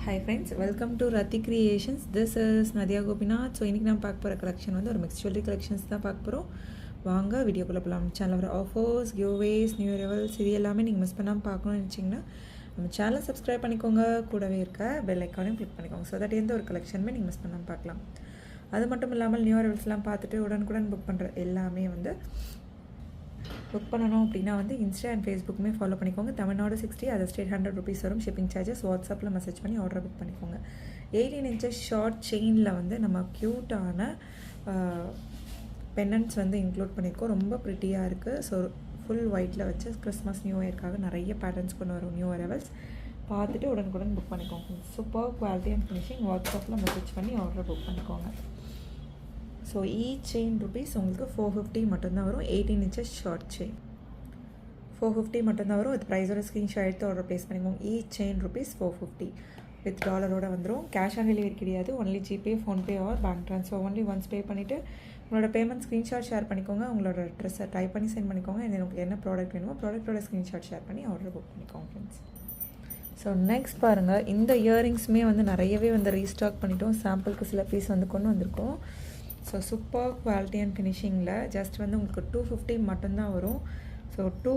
Hi friends, welcome to Rati Creations. This is Nadia Gopinath. So இன்னைக்கு நான் பார்க்க போகிற கலெக்ஷன் வந்து ஒரு மிக்ஸ் ஜுவல்லரி கலெக்ஷன்ஸ் தான் பார்க்க போகிறோம். வாங்க வீடியோக்குள்ளே போகலாம். சேனல் வர ஆஃபர்ஸ், கிவ்வேஸ், நியூ ரெவல்ஸ் இது எல்லாமே நீங்கள் மிஸ் பண்ணாமல் பார்க்கணும்னு நினச்சிங்கன்னா நம்ம சேனலை சப்ஸ்கிரைப் பண்ணிக்கோங்க. கூடவே இருக்க பெல் ஐக்கானையும் கிளிக் பண்ணிக்கோங்க. ஸோ தட் எந்த ஒரு கலெக்ஷனுமே நீங்கள் மிஸ் பண்ணாமல் பார்க்கலாம். அது மட்டும் இல்லாமல் நியூ ரெவல்ஸ்லாம் பார்த்துட்டு உடனுக்குடன் புக் பண்ணுற எல்லாமே வந்து புக் பண்ணணும் அப்படின்னா வந்து இன்ஸ்டா அண்ட் ஃபேஸ்புக்குமே ஃபாலோ பண்ணிக்கோங்க. தமிழ்நாடு 60, அதர் ஸ்டேட் 100 rupees வரும். ஷிப்பிங் சார்ஜஸ் வாட்ஸ்அப்பில் மெசேஜ் பண்ணி ஆர்டர் புக் பண்ணிக்கோங்க. 18 inches ஷார்ட் செயினில் வந்து நம்ம க்யூட்டான பெண்டன்ட்ஸ் வந்து இன்க்ளூட் பண்ணியிருக்கோம். ரொம்ப ப்ரிட்டியாக இருக்குது. ஸோ ஃபுல் ஒயிட்டில் வச்சு கிறிஸ்மஸ் நியூ இயர்க்காக நிறைய பேட்டர்ன்ஸ் கொண்டு வரும் நியூ அரைவல்ஸ். பார்த்துட்டு உடனுக்குடன் புக் பண்ணிக்கோங்க. சூப்பர் குவாலிட்டி அண்ட் ஃபினிஷிங் வாட்ஸ்அப்பில் மெசேஜ் பண்ணி ஆர்டர் புக் பண்ணிக்கோங்க. ஸோ ஈச் செயின் ருபீஸ் உங்களுக்கு 450 மட்டும்தான் வரும். 18 inches ஷார்ட் செயின் 450 மட்டும்தான் வரும். வித் ப்ரைஸோட ஸ்க்ரீன்ஷாட் எடுத்து ஆர்டர் ப்ளேஸ் பண்ணிக்கோங்க. ஈச் செயின் ருபீஸ் 450 வித் டாலரோட வந்துடும். கேஷ் ஆன் டெலிவரி கிடையாது. Only GPay, PhonePe R bank transfer. Only once pay பண்ணிவிட்டு உங்களோட பேமெண்ட் ஸ்க்ரீன்ஷாட் ஷேர் பண்ணிக்கோங்க. உங்களோட அட்ரெஸை டைப் பண்ணி சென்ட் பண்ணிக்கோங்க. உங்களுக்கு என்ன ப்ராடக்ட் வேணுமோ ப்ராடக்ட்டோட ஸ்க்ரீன்ஷாட் ஷேர் பண்ணி ஆர்டர் புக் பண்ணிக்கோங்க ஃப்ரெண்ட்ஸ். ஸோ நெக்ஸ்ட் பாருங்கள், இந்த இயரிங்ஸுமே வந்து நிறையவே வந்து ரீஸ்டாக் பண்ணிட்டோம். சாம்பிளுக்கு சில பீஸ் வந்து கொண்டு வந்திருக்கோம். ஸோ சூப்பர் குவாலிட்டி அண்ட் ஃபினிஷிங்கில் ஜஸ்ட் வந்து உங்களுக்கு 250 மட்டும்தான் வரும். ஸோ 2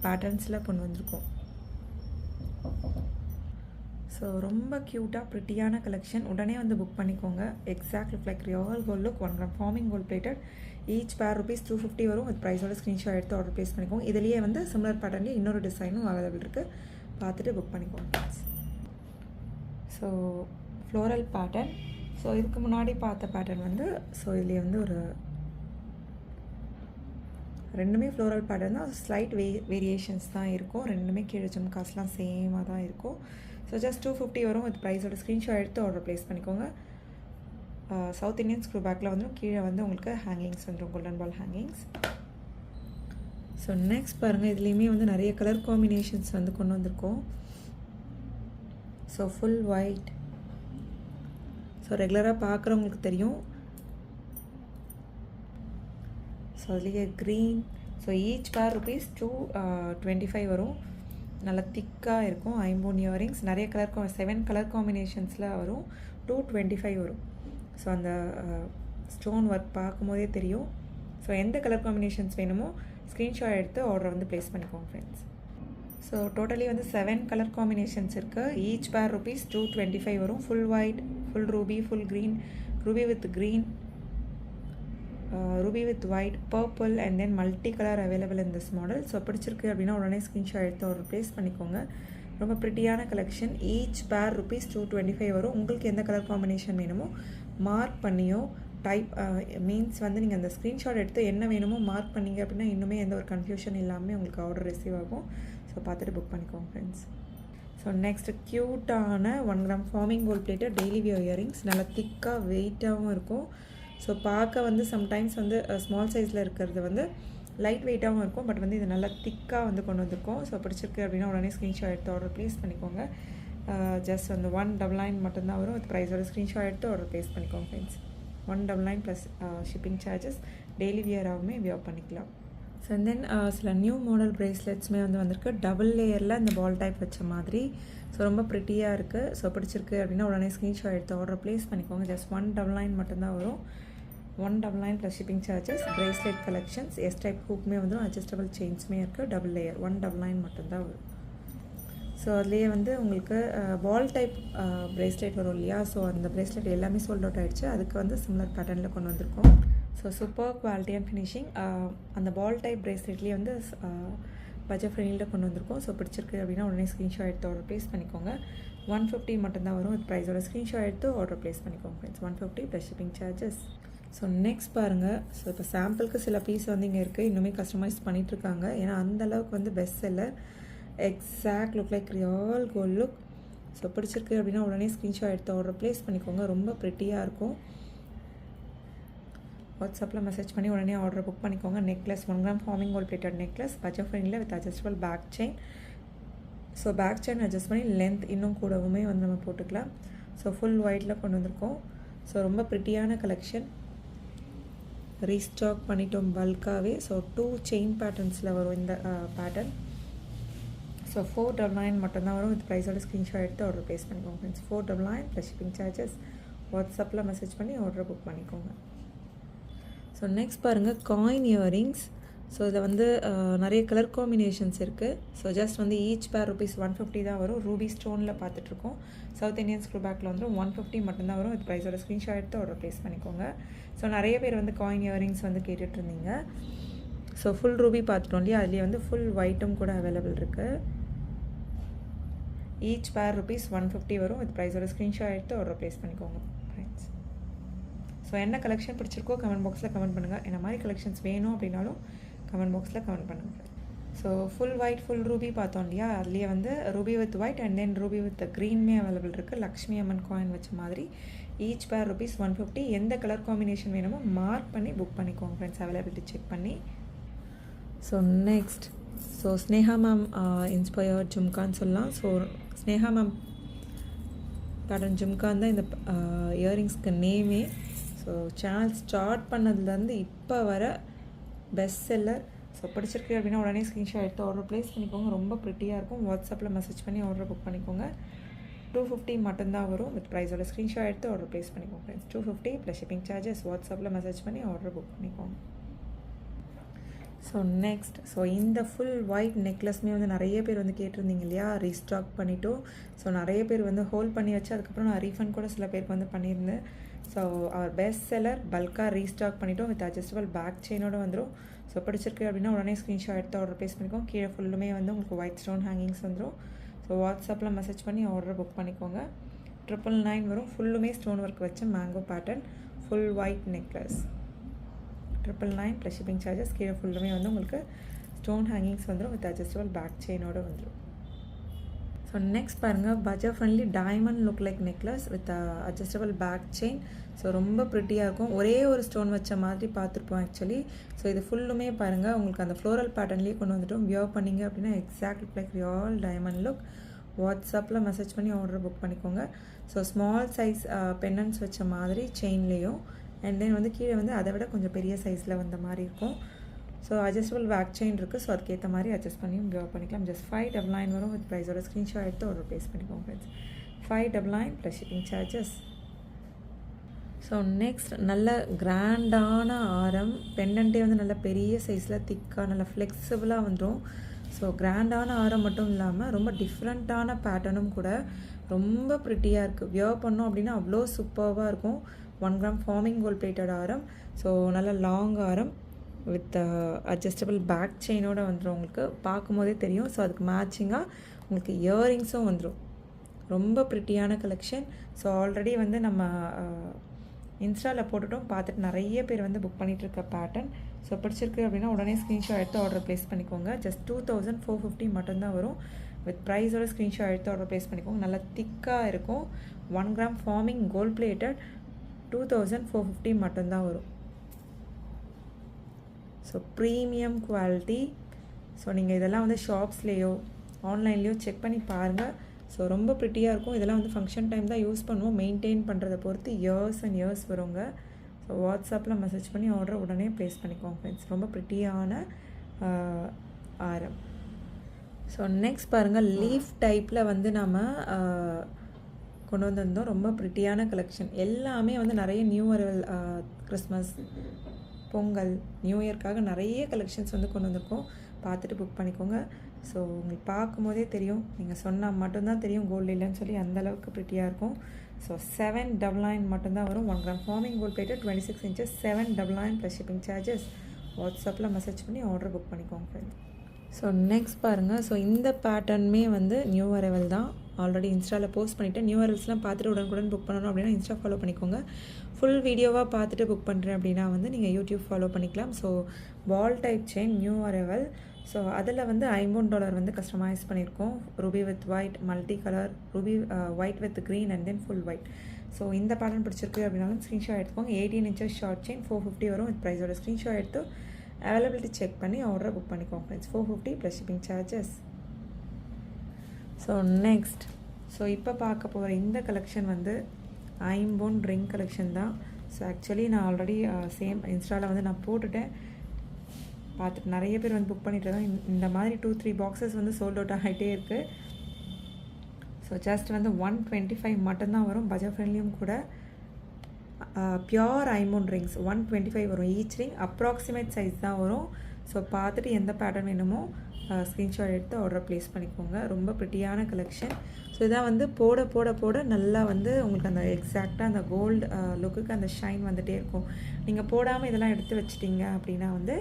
பேட்டர்ன்ஸில் கொண்டு வந்திருக்கோம். ஸோ ரொம்ப க்யூட்டாக ப்ரிட்டியான கலெக்ஷன். உடனே வந்து புக் பண்ணிக்கோங்க. Exact look like real gold look 1 gram forming gold plated. Each pair rupees 250 வரும். வித் ப்ரைஸோட ஸ்க்ரீன்ஷாட் எடுத்து ஆர்டர் ப்ளேஸ் பண்ணிக்கோங்க. இதுலேயே வந்து சிமிலர் பேட்டர்ன்லேயே இன்னொரு டிசைனும் அவைலபிள் இருக்குது. பார்த்துட்டு புக் பண்ணிக்கோங்க. So floral pattern. ஸோ இதுக்கு முன்னாடி பார்த்த பேட்டர்ன் வந்து ஸோ இதுலேயே வந்து ஒரு ரெண்டுமே ஃப்ளோரல் பேட்டர்ன் தான். ஸ்லைட் வேரியேஷன்ஸ் தான் இருக்கும். ரெண்டுமே கீழே ஜும்காஸ்லாம் சேமாக தான் இருக்கும். ஸோ ஜஸ்ட் 250 வரும். வித் ப்ரைஸோட ஸ்க்ரீன்ஷாட் எடுத்து ஆர்டர் ப்ளேஸ் பண்ணிக்கோங்க. சவுத் இண்டியன் ஸ்க்ரூ பேக்கில் வந்து கீழே வந்து உங்களுக்கு ஹேங்கிங்ஸ் வந்துடும், golden ball hangings. So next பாருங்கள், இதுலேயுமே வந்து நிறைய கலர் காம்பினேஷன்ஸ் வந்து கொண்டு வந்திருக்கோம். So full white. ஸோ ரெகுலராக பார்க்குறவங்களுக்கு தெரியும். ஸோ அதுலேயே green. So each pair rupees 225 வரும். நல்லா திக்காக இருக்கும். ஐம்போன் இயரிங்ஸ் நிறைய கலர் 7 கலர் காம்பினேஷன்ஸில் வரும். 225 வரும். ஸோ அந்த ஸ்டோன் ஒர்க் பார்க்கும்போதே தெரியும். ஸோ எந்த கலர் காம்பினேஷன்ஸ் வேணுமோ ஸ்க்ரீன்ஷாட் எடுத்து ஆர்டர் வந்து ப்ளேஸ் பண்ணிக்கோங்க ஃப்ரெண்ட்ஸ். ஸோ டோட்டலி வந்து 7 கலர் காம்பினேஷன்ஸ் இருக்குது. ஈச் பேர் ருபீஸ் 225 வரும். Full white, full Ruby, full green, Ruby with green, Ruby with white, purple and then multi colour available in this model. So பிடிச்சிருக்கு அப்படின்னா உடனே screenshot எடுத்து ஒரு place பண்ணிக்கோங்க. ரொம்ப ப்ரிட்டியான கலெக்ஷன். ஈச் பேர் ருபீஸ் 225 வரும். உங்களுக்கு எந்த கலர் காம்பினேஷன் வேணுமோ மார்க் பண்ணியோ டைப் மீன்ஸ் வந்து நீங்கள் அந்த ஸ்க்ரீன்ஷாட் எடுத்து என்ன வேணுமோ மார்க் பண்ணிங்க அப்படின்னா இன்னுமே எந்த ஒரு கன்ஃபியூஷன் இல்லாமல் உங்களுக்கு ஆர்டர் ரிசீவ் ஆகும். ஸோ பார்த்துட்டு புக் பண்ணிக்கோங்க ஃப்ரெண்ட்ஸ். ஸோ நெக்ஸ்ட் க்யூட்டான 1 gram forming gold plated daily wear earrings. நல்லா திக்காக வெயிட்டாகவும் இருக்கும். ஸோ பார்க்க வந்து சம்டைம்ஸ் வந்து ஸ்மால் சைஸில் இருக்கிறது வந்து லைட் வெயிட்டாகவும் இருக்கும். பட் வந்து இது நல்லா திக்காக வந்து கொண்டு வந்திருக்கோம். ஸோ பிடிச்சிருக்கு அப்படின்னா உடனே ஸ்க்ரீன்ஷாட் எடுத்து ஆர்டர் ப்ளேஸ் பண்ணிக்கோங்க. ஜஸ்ட் வந்து 199 மட்டும்தான் வரும். வித் ப்ரைஸோட ஸ்க்ரீன்ஷாட் எடுத்து ஆர்டர் ப்ளேஸ் பண்ணிக்கோங்க friends. 199 plus shipping charges. Daily வியராகவுமே வியர் பண்ணிக்கலாம். ஸோ தென் சில நியூ மாடல் ப்ரேஸ்லெட்ஸுமே வந்து வந்திருக்கு. டபுள் லேயரில் இந்த பால் டைப் வச்ச மாதிரி. ஸோ ரொம்ப ப்ரிட்டியாக இருக்குது. ஸோ பிடிச்சிருக்கு அப்படின்னா உடனே ஸ்க்ரீன்ஷாட் எடுத்து ஆர்டர் ப்ளேஸ் பண்ணிக்கோங்க. ஜஸ்ட் 199 மட்டும்தான் வரும். 199 plus shipping charges. Bracelet collections. S type ஹூக்குமே வந்து அட்ஜஸ்டபிள் செயின்ஸுமே இருக்குது. டபுள் லேயர் 199 மட்டும்தான் வரும். ஸோ அதுலேயே வந்து உங்களுக்கு பால் டைப் ப்ரேஸ்லெட் வரும் இல்லையா. ஸோ அந்த ப்ரேஸ்லெட் எல்லாமே சோல்ட் அவுட் ஆகிடுச்சு. அதுக்கு வந்து சிமிலர் பேட்டர்னில் கொண்டு வந்திருக்கோம். So super quality and finishing. அந்த பால் டைப் ப்ரேஸ்லெட்லேயே வந்து பட்ஜெட் ஃப்ரெண்ட்லியில் கொண்டு வந்திருக்கோம். ஸோ பிடிச்சிருக்கு அப்படின்னா உடனே ஸ்க்ரீன்ஷாட் எடுத்து ஆர்டர் ப்ளேஸ் பண்ணிக்கோங்க. 150 மட்டும்தான் வரும். வித் ப்ரைஸோட ஸ்க்ரீன்ஷாட் எடுத்து ஆர்டர் ப்ளேஸ் பண்ணிக்கோங்க friends. 150 plus shipping charges. So next பாருங்கள். ஸோ இப்போ சாம்பிளுக்கு சில பீஸ் வந்து இங்கே இருக்குது. இன்னுமே கஸ்டமைஸ் பண்ணிகிட்ருக்காங்க. ஏன்னா அந்தளவுக்கு வந்து best seller. Exact look like real gold look. So பிடிச்சிருக்கு அப்படின்னா உடனே ஸ்க்ரீன்ஷாட் எடுத்து ஆர்டர் ப்ளேஸ் பண்ணிக்கோங்க. ரொம்ப ப்ரிட்டியாக இருக்கும். வாட்ஸ்அப்பில் மெசேஜ் பண்ணி உடனே ஆர்டர் புக் பண்ணிக்கோங்க. Necklace 1 gram forming gold plated necklace. Budget ஃப்ரெண்ட்லியில் with adjustable back chain. So back chain adjust பண்ணி லென்த் இன்னும் கூடவுமே வந்து நம்ம போட்டுக்கலாம். ஸோ ஃபுல் ஒயிட்டில் கொண்டு வந்திருக்கோம். ஸோ ரொம்ப ப்ரிட்டியான கலெக்ஷன். ரீஸ்டாக் பண்ணிட்டோம் பல்காகவே. ஸோ 2 செயின் பேட்டர்ன்ஸில் வரும் இந்த பேட்டர்ன். ஸோ ஸோ 499 மட்டும்தான் வரும். வித் ப்ரைஸோட ஸ்க்ரீன்ஷாட் எடுத்து ஆர்டர் ப்ளேஸ் பண்ணிக்கோங்க ஃப்ரெண்ட்ஸ். 499 plus shipping charges. வாட்ஸ்அப்பில் மெசேஜ் பண்ணி ஆர்டர் புக் பண்ணிக்கோங்க. ஸோ நெக்ஸ்ட் பாருங்கள், காயின் இயரிங்ஸ். ஸோ இதில் வந்து நிறைய கலர் காம்பினேஷன்ஸ் இருக்குது. ஸோ ஜஸ்ட் வந்து ஈச் பேர் ₹150 தான் வரும். ரூபி ஸ்டோனில் பார்த்துட்ருக்கோம். சவுத் இந்தியன் ஸ்க்ரூ பேக்கில் வந்து 150 மட்டும்தான் வரும். வித் ப்ரைஸோட ஸ்க்ரீன்ஷாட் எடுத்து ஆர்டர் ப்ளேஸ் பண்ணிக்கோங்க. ஸோ நிறைய பேர் வந்து காயின் இயரிங்ஸ் வந்து கேட்டுட்ருந்தீங்க. ஸோ ஃபுல் ரூபி பார்த்துட்டோம் இல்லையா, அதுலேயே வந்து ஃபுல் ஒயிட்டும் கூட அவைலபிள் இருக்குது. ஈச் பேர் ₹150 வரும். வித் ப்ரைஸோட ஸ்க்ரீன்ஷாட் எடுத்து ஆர்டர் ப்ளேஸ் பண்ணிக்கோங்க ஃப்ரெண்ட்ஸ். ஸோ என்ன கலெக்ஷன் பிடிச்சிருக்கோ கமெண்ட் பாக்ஸில் கமெண்ட் பண்ணுங்கள். என்ன மாதிரி கலெக்ஷன்ஸ் வேணும் அப்படின்னாலும் கமெண்ட் பாக்ஸில் கமெண்ட் பண்ணுங்கள். So full white full ruby பார்த்தோம் இல்லையா, அதுலேயே வந்து ruby with white and then ruby with க்ரீனுமே அவைலபிள் இருக்குது. லக்ஷ்மி அம்மன் காயின் வச்ச மாதிரி. Each pair ₹150. எந்த கலர் காம்பினேஷன் வேணுமோ மார்க் பண்ணி புக் பண்ணிக்கோங்க ஃப்ரெண்ட்ஸ், அவைலபிலிட்டி செக் பண்ணி. So next, so Sneha ma'am inspired ஜும்கான்னு சொல்லலாம். ஸோ ஸ்னேஹா மேம் பேட்டர்ன் ஜும்கான் தான் இந்த இயரிங்ஸ்க்கு நேமே. ஸோ சேனல் ஸ்டார்ட் பண்ணதுலேருந்து இப்போ வர பெஸ்ட் செல்லர். ஸோ பிடிச்சிருக்கு அப்படின்னா உடனே ஸ்க்ரீன்ஷாட் எடுத்து ஆர்டர் ப்ளேஸ் பண்ணிக்கோங்க. ரொம்ப ப்ரிட்டியாக இருக்கும். வாட்ஸ்அப்பில் மெசேஜ் பண்ணி ஆர்டர் புக் பண்ணிக்கோங்க. 250 மட்டும்தான் வரும். வித் ப்ரைஸோட ஸ்க்ரீன்ஷாட் எடுத்து ஆர்டர் ப்ளேஸ் பண்ணிக்கோங்க ஃப்ரெண்ட்ஸ். 250 plus shipping charges. வாட்ஸ்அப்பில் மெசேஜ் பண்ணி ஆர்டர் புக் பண்ணிக்கோங்க. ஸோ நெக்ஸ்ட், ஸோ இந்த ஃபுல் ஒயிட் நெக்லஸ்மே வந்து நிறைய பேர் வந்து கேட்டிருந்தீங்க இல்லையா, ரீஸ்டாக் பண்ணிவிட்டோம். ஸோ நிறைய பேர் வந்து ஹோல்ட் பண்ணி வச்சு அதுக்கப்புறம் நான் ரீஃபண்ட் கூட சில பேருக்கு வந்து பண்ணியிருந்தேன். ஸோ அவர் பெஸ்ட் செல்லர் பல்காக ரீஸ்டாக் பண்ணிவிட்டோம். வித் அட்ஜஸ்டபிள் பேக் செயினோடு வந்துடும். ஸோ பிடிச்சிருக்கு அப்படின்னா உடனே ஸ்க்ரீன்ஷாட் எடுத்து ஆர்டர் ப்ளேஸ் பண்ணிக்கோங்க. கீழே ஃபுல்லுமே வந்து உங்களுக்கு ஒயிட் ஸ்டோன் ஹேங்கிங்ஸ் வந்துடும். ஸோ வாட்ஸ்அப்பில் மெசேஜ் பண்ணி ஆர்டர் புக் பண்ணிக்கோங்க. 999 வரும். ஃபுல்லுமே ஸ்டோன் ஒர்க் வச்ச mango pattern full white necklace. 999 plus shipping charges. கீழே ஃபுல்லுமே வந்து உங்களுக்கு ஸ்டோன் ஹேங்கிங்ஸ் வந்துடும். வித் அட்ஜஸ்டபிள் பேக் செயினோடு வந்துடும். ஸோ நெக்ஸ்ட் பாருங்கள், budget friendly diamond look like necklace with adjustable back chain. So ரொம்ப ப்ரிட்டியாக இருக்கும். ஒரே ஒரு ஸ்டோன் வச்ச மாதிரி பார்த்துருப்போம் ஆக்சுவலி. ஸோ இது ஃபுல்லுமே பாருங்கள் உங்களுக்கு அந்த ஃப்ளோரல் பேட்டர்ன்லேயே கொண்டு வந்துட்டோம். வியர் பண்ணிங்க அப்படின்னா exact look like real diamond look. வாட்ஸ்அப்பில் மெசேஜ் பண்ணி ஆர்டர் புக் பண்ணிக்கோங்க. ஸோ ஸ்மால் சைஸ் பென்னன்ஸ் வச்ச மாதிரி செயின்லேயும் அண்ட் தென் வந்து கீழே வந்து அதை விட கொஞ்சம் பெரிய சைஸில் வந்த மாதிரி இருக்கும். ஸோ அட்ஜஸ்டபிள் பேக் செயின் இருக்குது. ஸோ அதுக்கேற்ற மாதிரி அட்ஜஸ்ட் பண்ணியும் வியர் பண்ணிக்கலாம். ஜஸ்ட் 599 வரும். வித் ப்ரைஸோட ஸ்க்ரீன்ஷாட் எடுத்து ஆர்டர் ப்ளேஸ் பண்ணிக்கோங்க friends. 599 plus shipping charges. So next, நல்ல கிராண்டான ஆரம் பெண்டன்ட்டே வந்து நல்ல பெரிய சைஸில் திக்காக நல்ல ஃப்ளெக்சிபிளாக வந்துடும். ஸோ கிராண்டான ஆரம் மட்டும் இல்லாமல் ரொம்ப டிஃப்ரெண்ட்டான பேட்டர்னும் கூட ரொம்ப ப்ரிட்டியாக இருக்குது. வியர் பண்ணோம் அப்படின்னா அவ்வளோ சூப்பராக இருக்கும். 1 கிராம் ஃபார்மிங் கோல்ட் பிளேட்டட் ஆரம். ஸோ நல்ல லாங் ஆரம் வித் அட்ஜஸ்டபிள் பேக் செயினோடு வந்துடும். உங்களுக்கு பார்க்கும்போதே தெரியும். ஸோ அதுக்கு மேட்சிங்காக உங்களுக்கு இயரிங்ஸும் வந்துடும். ரொம்ப ப்ரிட்டியான கலெக்ஷன். ஸோ ஆல்ரெடி வந்து நம்ம இன்ஸ்டாவில் போட்டுட்டோம். பார்த்துட்டு நிறைய பேர் வந்து புக் பண்ணிகிட்ருக்க பேட்டர்ன். ஸோ பிடிச்சிருக்கு அப்படின்னா உடனே ஸ்க்ரீன்ஷாட் எடுத்து ஆர்டர் ப்ளேஸ் பண்ணிக்கோங்க. ஜஸ்ட் 2450 மட்டும்தான் வரும். வித் ப்ரைஸோட ஸ்க்ரீன்ஷாட் எடுத்து ஆர்டர் ப்ளேஸ் பண்ணிக்கோங்க. நல்லா திக்காக இருக்கும். 1 கிராம் ஃபார்மிங் கோல்ட் பிளேட்டட் 2450 மட்டும்தான் வரும். So premium quality. ஸோ நீங்கள் இதெல்லாம் வந்து ஷாப்ஸ்லேயோ ஆன்லைன்லேயோ செக் பண்ணி பாருங்கள். ஸோ ரொம்ப ப்ரிட்டியாக இருக்கும். இதெல்லாம் வந்து ஃபங்க்ஷன் டைம் தான் யூஸ் பண்ணுவோம். மெயின்டைன் பண்ணுறதை பொறுத்து இயர்ஸ் அண்ட் இயர்ஸ் வருங்க. ஸோ வாட்ஸ்அப்பில் மெசேஜ் பண்ணி ஆர்டர் உடனே ப்ளேஸ் பண்ணிக்கோங்க ஃப்ரெண்ட்ஸ். ரொம்ப ப்ரிட்டியான ஆரம். ஸோ நெக்ஸ்ட் பாருங்கள், லீஃப் டைப்பில் வந்து நம்ம கொண்டு வந்திருந்தோம். ரொம்ப ப்ரிட்டியான கலெக்ஷன். எல்லாமே வந்து நிறைய new arrival, Christmas, Pongal, new இயர்க்காக நிறைய கலெக்ஷன்ஸ் வந்து கொண்டு வந்திருக்கோம். பார்த்துட்டு புக் பண்ணிக்கோங்க. ஸோ உங்களுக்கு பார்க்கும்போதே தெரியும், நீங்கள் சொன்னால் மட்டும்தான் தெரியும் கோல்டு இல்லைன்னு சொல்லி, அந்தளவுக்கு ப்ரிட்டியாக இருக்கும். ஸோ 799 மட்டும்தான் வரும். 1 gram forming gold plated 26 inches 799 plus shipping charges. வாட்ஸ்அப்பில் மெசேஜ் பண்ணி ஆர்டர் புக் பண்ணிக்கோங்க ஃப்ரெண்ட்ஸ். ஸோ நெக்ஸ்ட் பாருங்கள், ஸோ இந்த பேட்டர்னுமே வந்து நியூ அரைவல் தான். ஆல்ரெடி இன்ஸ்டாவில் போஸ்ட் பண்ணிவிட்டேன். நியூ அரைவல்ஸ்லாம் பார்த்துட்டு உடனுக்குடன் புக் பண்ணணும் அப்படின்னா இன்ஸ்டா ஃபாலோ பண்ணிக்கோங்க. ஃபுல் வீடியோவாக பார்த்துட்டு புக் பண்ணுறேன் அப்படின்னா வந்து நீங்கள் யூடியூப் ஃபாலோ பண்ணிக்கலாம். So ball type chain new arrival. So அதில் வந்து $50 வந்து கஸ்டமைஸ் பண்ணியிருக்கோம். Ruby with white, multi colour, ruby white with green and then full white. So இந்த பேட்டர்ன் பிடிச்சிருக்கு அப்படின்னாலும் ஸ்க்ரீன்ஷாட் எடுத்துக்கோங்க. 18 inches ஷார்ட் செயின் 450 வரும். வித் ப்ரைஸோட ஸ்க்ரீன்ஷாட் எடுத்து அவைலபிலிட்டி செக் பண்ணி ஆர்டரை புக் பண்ணிக்கோங்க friends. 450 plus shipping charges. So next, so இப்போ பார்க்க போகிற இந்த கலெக்ஷன் வந்து ஐம்பொன் ரிங் கலெக்ஷன் தான். ஸோ ஆக்சுவலி நான் ஆல்ரெடி சேம் இன்ஸ்டாவில் வந்து நான் போட்டுட்டேன். பார்த்துட்டு நிறைய பேர் வந்து புக் பண்ணிட்டு இருக்காங்க. இந்த மாதிரி 2-3 பாக்ஸஸ் வந்து சோல்ட் அவுட் ஆகிட்டே இருக்குது. ஸோ ஜஸ்ட் வந்து 125 மட்டும்தான் வரும். பட்ஜெட் ஃப்ரெண்ட்லியும் கூட. பியோர் ஐமோன் ரிங்ஸ் 125 வரும் ஈச் ரிங். அப்ராக்சிமேட் சைஸ் தான் வரும். ஸோ பார்த்துட்டு எந்த பேட்டர்ன் வேணுமோ ஸ்க்ரீன்ஷாட் எடுத்து ஆர்டர் ப்ளேஸ் பண்ணிக்கோங்க. ரொம்ப ப்ரிட்டியான கலெக்ஷன். ஸோ இதான் வந்து போட போட போட நல்லா வந்து உங்களுக்கு அந்த எக்ஸாக்டாக அந்த கோல்டு லுக்குக்கு அந்த ஷைன் வந்துகிட்டே இருக்கும். நீங்கள் போடாமல் இதெல்லாம் எடுத்து வச்சிட்டிங்க அப்படின்னா வந்து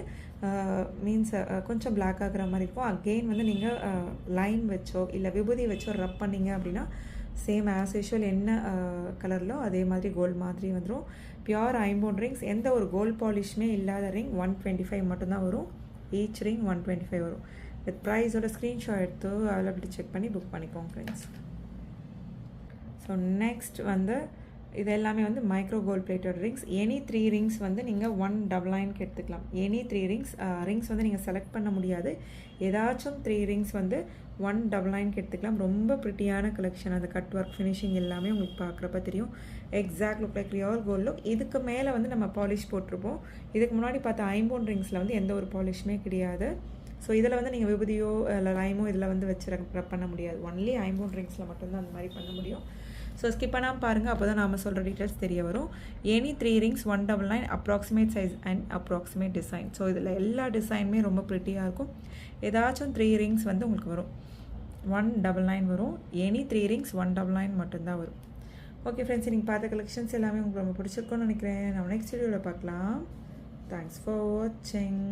மீன்ஸ் கொஞ்சம் பிளாக் ஆகிற மாதிரி இருக்கும். அகெயின் வந்து நீங்கள் லைன் வச்சோ இல்லை விபூதி வச்சோ ரப் பண்ணிங்க அப்படின்னா சேம் ஆஸ் யூஷுவல் என்ன கலரிலோ அதே மாதிரி கோல்டு மாதிரி வந்துடும். பியோர் ஐம்போன் ரிங்ஸ். எந்த ஒரு கோல்ட் பாலிஷுமே இல்லாத ரிங் 125 மட்டும்தான் வரும். ஈச் ரிங் 125 வரும். வித் ப்ரைஸோட ஸ்க்ரீன்ஷாட் எடுத்து அவைலபிலிட்டி செக் பண்ணி புக் பண்ணிக்கோங்க ஃப்ரெண்ட்ஸ். ஸோ நெக்ஸ்ட் வந்து இது எல்லாமே வந்து micro gold plated rings. Any 3 rings வந்து நீங்கள் 199க்கு எடுத்துக்கலாம். எனி 3 ரிங்ஸ் வந்து நீங்கள் செலக்ட் பண்ண முடியாது. ஏதாச்சும் 3 ரிங்ஸ் வந்து 199க்கு எடுத்துக்கலாம். ரொம்ப ப்ரிட்டியான கலெக்ஷன். அந்த கட் ஒர்க் ஃபினிஷிங் எல்லாமே உங்களுக்கு பார்க்குறப்ப தெரியும். Exact look like real gold look. இதுக்கு மேலே வந்து நம்ம பாலிஷ் போட்டிருப்போம். இதுக்கு முன்னாடி பார்த்த ஐம்போன் ரிங்ஸில் வந்து எந்த ஒரு பாலிஷுமே கிடையாது. ஸோ இதில் வந்து நீங்கள் விபூதியோ இல்லை லைமோ இதில் வந்து வச்சு ரப் பண்ண முடியாது. ஒன்லி ஐம்போன் ரிங்ஸில் மட்டும்தான் அந்த மாதிரி பண்ண முடியும். ஸோ ஸ்கிப் பண்ணாமல் பாருங்கள். அப்போ தான் நாம் சொல்கிற டீட்டெயில்ஸ் தெரிய வரும். Any 3 rings 199, approximate size and approximate design. So இதில் எல்லா டிசைனுமே ரொம்ப ப்ரிட்டியாக இருக்கும். ஏதாச்சும் 3 ரிங்ஸ் வந்து உங்களுக்கு வரும் 199 வரும். எனி 3 ரிங்ஸ் 199 மட்டும்தான் வரும். ஓகே ஃப்ரெண்ட்ஸ், நீங்கள் பார்த்த கலெக்ஷன்ஸ் எல்லாமே உங்களுக்கு ரொம்ப பிடிச்சிருக்கும்னு நினைக்கிறேன். நம்ம நெக்ஸ்ட் வீடியோவில் பார்க்கலாம். தேங்க்ஸ் ஃபார் வாட்சிங்.